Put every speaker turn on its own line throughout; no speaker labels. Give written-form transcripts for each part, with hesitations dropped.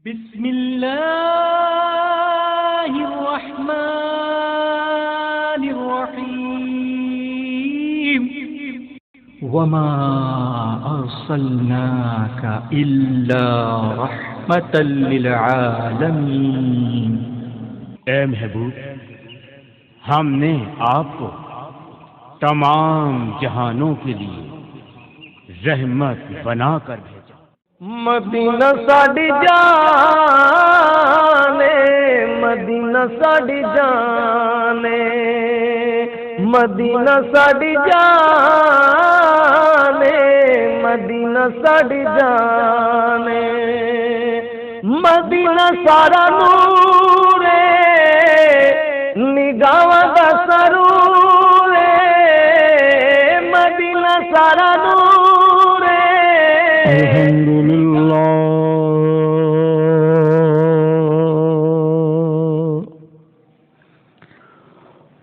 بسم اللہ الرحمن الرحیم وما ارسلناک الا رحمتا للعالمین۔
اے محبوب، ہم نے آپ کو تمام جہانوں کے لیے رحمت بنا کر بھیجا۔
مدینہ ساڈی جان مدینہ ساڈی جان مدینہ ساڈی جان مدینہ ساڈی جان مدینہ سارا نور نگاہاں دا سرور مدینہ سارا نور۔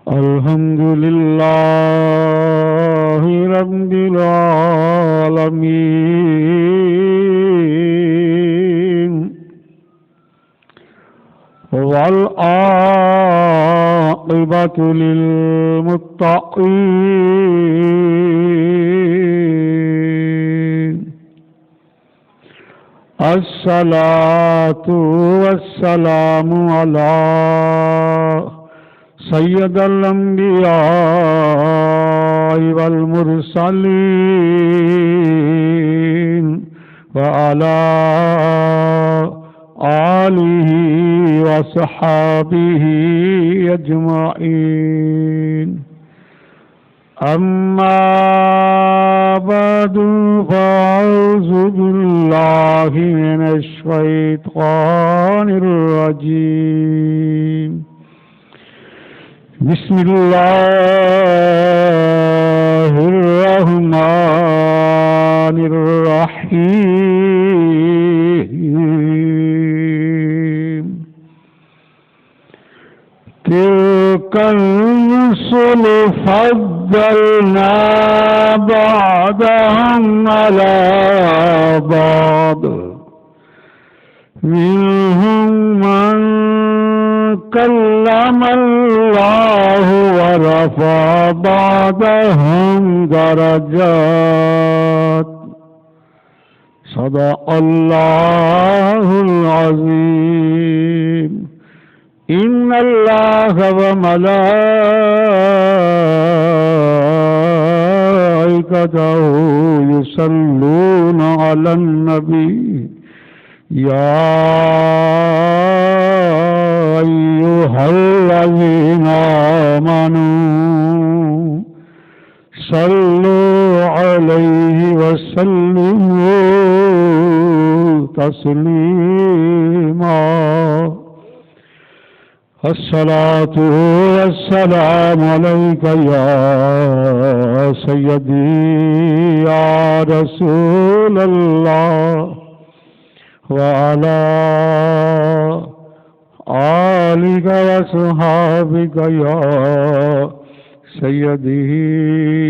الحمد لله رب العالمين والعاقبة للمتقين، الصلاة والسلام على سید الانبیاء والمرسلین وعلى آلہ وصحابہ اجمعین، اما بعد فاعوذ باللہ من الشیطان الرجیم، بسم اللہ الرحمن الرحیم، تلک الرسل فضلنا بعضهم على بعض، منهم من کلم اللہ ورفع بعضهم درجات، صدق اللہ العظیم۔ ان اللہ وملائکتہ یصلون علی النبی، یا أيها الذين آمنوا صلوا عليه وسلموا تسليما، الصلاة والسلام عليك يا سيدي يا رسول الله، وعلى آلک وصحابک یا سیدی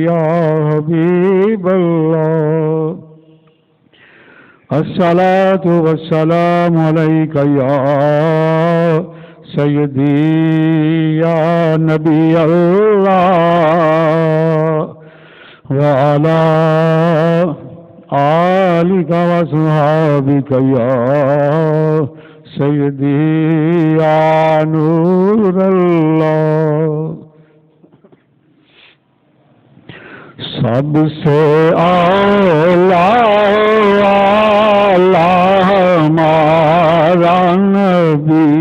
یا حبیب اللہ، الصلاة والسلام علیک یا سیدی یا نبی اللہ، وعلی آلک وصحابک یا سیدی یا نور اللہ۔ سب سے اعلیٰ ہمارا نبی،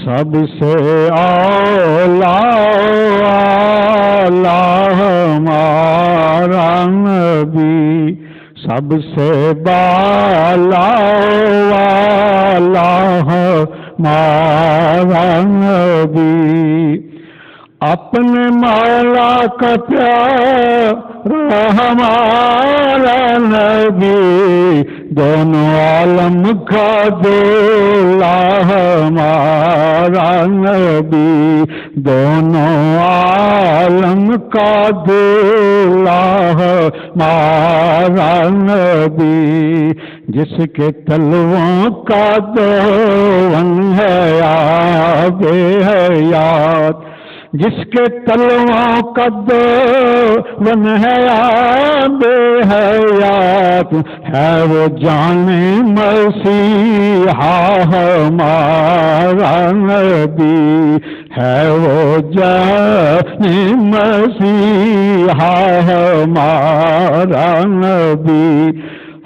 سب سے اعلیٰ ہمارا نبی، سب سے بالا والا ہمارا نبی، اپنے مولا کا پیارا ہمارا نبی، دونوں عالم کا دولا ہمارا نبی، دونوں عالم کا دولا ہمارا نبی، جس کے تلووں کا دون ہے آب حیات، جس کے تلووں کا دون ہے آب حیات، ہے وہ جان مسیحا ہمارا نبی، ہے وہ جان مسیحا ہمارا نبی۔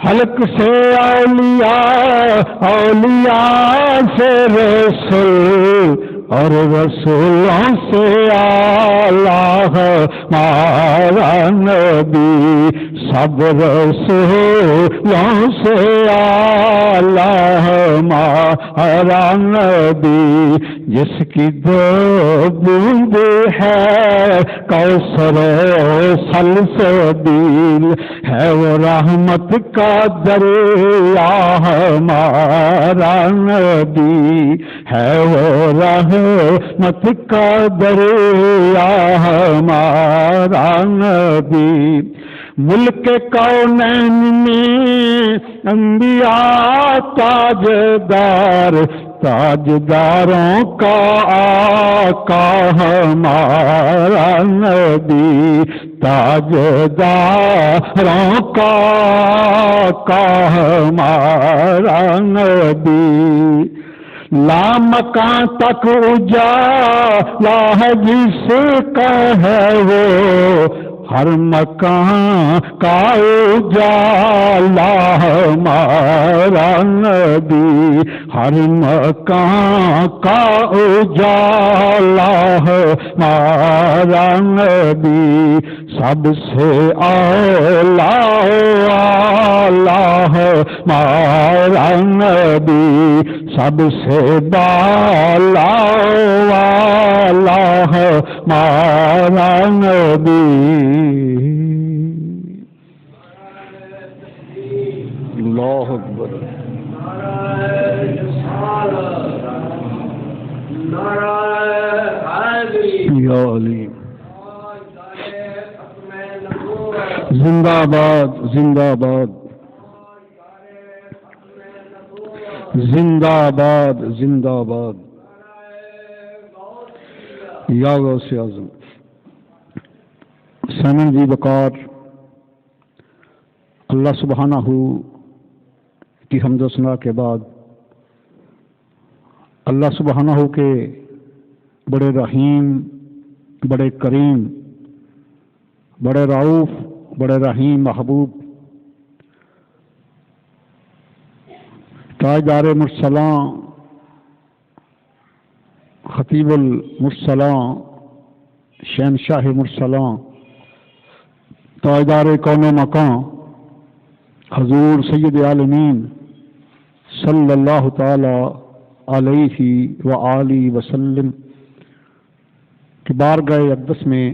حلق سے اولیاء، اولیاء سے رسول، اور رسولوں سے اعلیٰ ہمارا نبی، سب رسولوں سے اعلیٰ ہمارا نبی، جس کی دو بوند ہے کوثر و سلسبیل، ہے وہ رحمت کا دریا ہمارا نبی، ہے وہ رحمت کا دریا ہمارا نبی۔ ملک کونین میں انبیاء تاجدار، تاجداروں کا آقا ہمارا نبی، تاجداروں کا آقا ہمارا نبی۔ لامکان تک اجالا ہے جس کا ہے وہ، ہر مکان کا اجالا ہمارا نبی، ہر مکان کا اجالا ہمارا نبی، سب سے اعلیٰ ہمارا نبی، سب سے بالا والا ہمارا نبی۔ اللہ اکبر۔ یا علی، زندہ باد، زندہ باد، زندہ باد، زندہ باد، یا غوث اعظم۔ سامعین جی وقار، اللہ سبحانہ کی حمد و ثنا کے بعد اللہ سبحانہ کے بڑے رحیم، بڑے کریم، بڑے رعوف، بڑے رحیم محبوب تاجدار مرسلاں، خطیب المرسلاں، شہنشاہ مرسلاں، تاجدار کون و مکان، حضور سید عالمین صلی اللہ تعالی علیہ وآلہ وسلم کی بارگاہ اقدس میں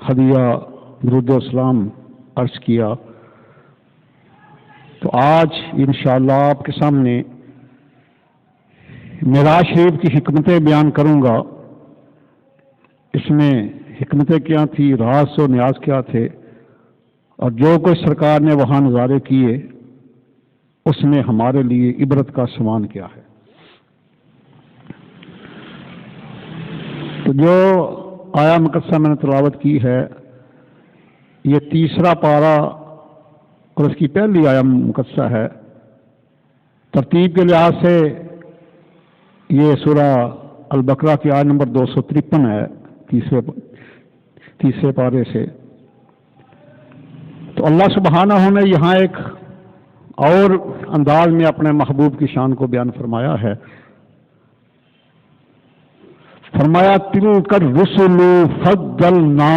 ہدیہ درود و سلام عرض کیا۔ تو آج انشاءاللہ آپ کے سامنے معراج شریف کی حکمتیں بیان کروں گا۔ اس میں حکمتیں کیا تھی، راز و نیاز کیا تھے، اور جو کچھ سرکار نے وہاں نظارے کیے اس میں ہمارے لیے عبرت کا سامان کیا ہے۔ تو جو آیا مقدسہ میں نے تلاوت کی ہے، یہ تیسرا پارہ اور اس کی پہلی آیا مقدسہ ہے۔ ترتیب کے لحاظ سے یہ سورہ البقرہ کی آیت نمبر 253 ہے، تیسرے پارے سے۔ تو اللہ سبحانہ نے یہاں ایک اور انداز میں اپنے محبوب کی شان کو بیان فرمایا ہے۔ فرمایا تلک الرسل فضلنا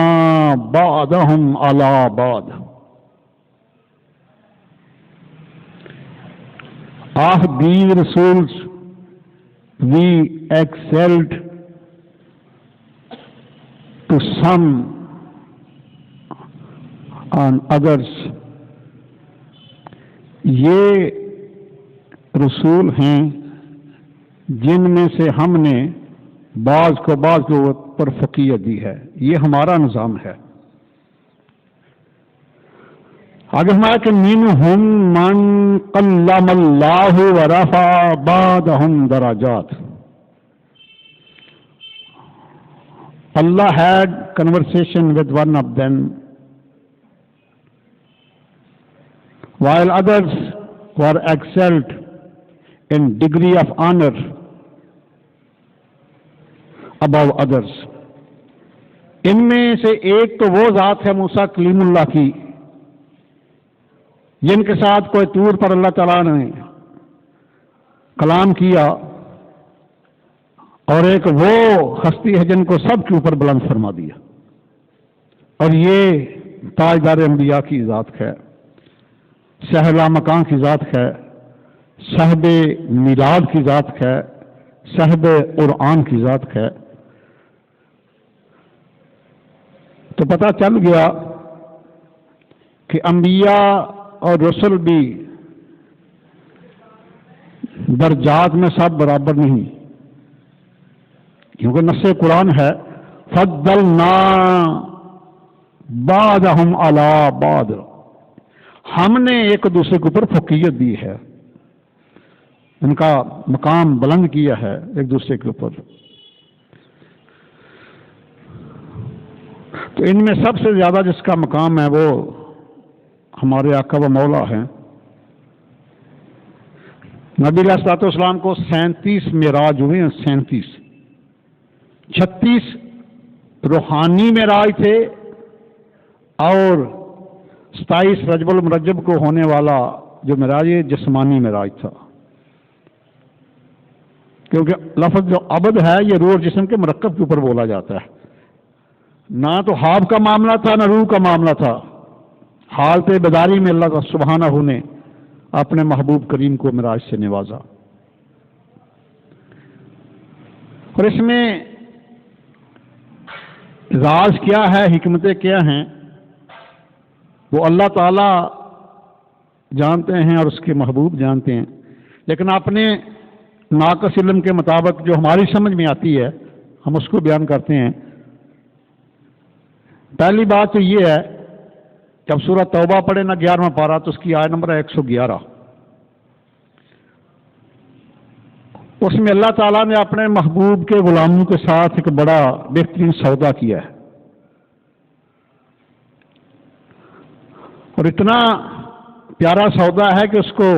بعضهم علی بعض، of these Rasuls we excelled to some on others۔ یہ رسول ہیں جن میں سے ہم نے بعض کو بعض کے اوپر فوقیت دی ہے، یہ ہمارا نظام ہے۔ آگے ہمارا کہ منہم من کلم اللہ ورفع بعضهم درجات. Allah had conversation with one of them, while others were excelled in degree of honor above others. ان میں سے ایک تو وہ ذات ہے موسیٰ کلیم اللہ کی، جن کے ساتھ کوئی طور پر اللہ تعالیٰ نے کلام کیا، اور ایک وہ ہستی ہے جن کو سب کے اوپر بلند فرما دیا، اور یہ تاجدار انبیاء کی ذات ہے، صاحب مکان کی ذات ہے، صاحب میلاد کی ذات ہے، صاحب قرآن کی ذات ہے. تو پتہ چل گیا کہ انبیاء اور رسل بھی درجات میں سب برابر نہیں، کیونکہ نص قرآن ہے فضلنا بعضهم علی بعض، ہم نے ایک دوسرے کے اوپر فوقیت دی ہے، ان کا مقام بلند کیا ہے ایک دوسرے کے اوپر. تو ان میں سب سے زیادہ جس کا مقام ہے وہ ہمارے آقا و مولا ہیں. نبی علیہ الصلوۃ والسلام کو 37 معراج ہوئے ہیں، 36 روحانی معراج تھے اور 27 رجب المرجب کو ہونے والا جو معراج جسمانی معراج تھا، کیونکہ لفظ جو عبد ہے یہ روح اور جسم کے مرکب کے اوپر بولا جاتا ہے. نہ تو خواب کا معاملہ تھا نہ روح کا معاملہ تھا، حالت بیداری میں اللہ سبحانہ نے اپنے محبوب کریم کو معراج سے نوازا. اور اس میں راز کیا ہے، حکمتیں کیا ہیں، وہ اللہ تعالی جانتے ہیں اور اس کے محبوب جانتے ہیں. لیکن اپنے ناقص علم کے مطابق جو ہماری سمجھ میں آتی ہے ہم اس کو بیان کرتے ہیں. پہلی بات تو یہ ہے کہ اب سورہ توبہ پڑھے نا 11واں پارہ، تو اس کی آیت نمبر ہے 111. اس میں اللہ تعالیٰ نے اپنے محبوب کے غلاموں کے ساتھ ایک بڑا بہترین سودا کیا ہے، اور اتنا پیارا سودا ہے کہ اس کو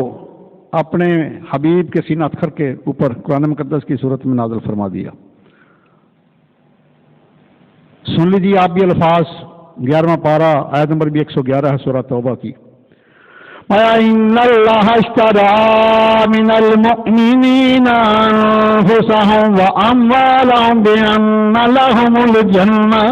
اپنے حبیب کے سینہ اطہر کے اوپر قرآن مقدس کی صورت میں نازل فرما دیا. سن لیجیے آپ بھی الفاظ، 11واں پارہ آیت نمبر بھی 111 ہے سورہ توبہ کی. وَإِنَّ اللَّهَ اشْتَرَىٰ مِنَ الْمُؤْمِنِينَ أَنفُسَهُمْ وَأَمْوَالَهُمْ بِأَنَّ لَهُمُ الْجَنَّةَ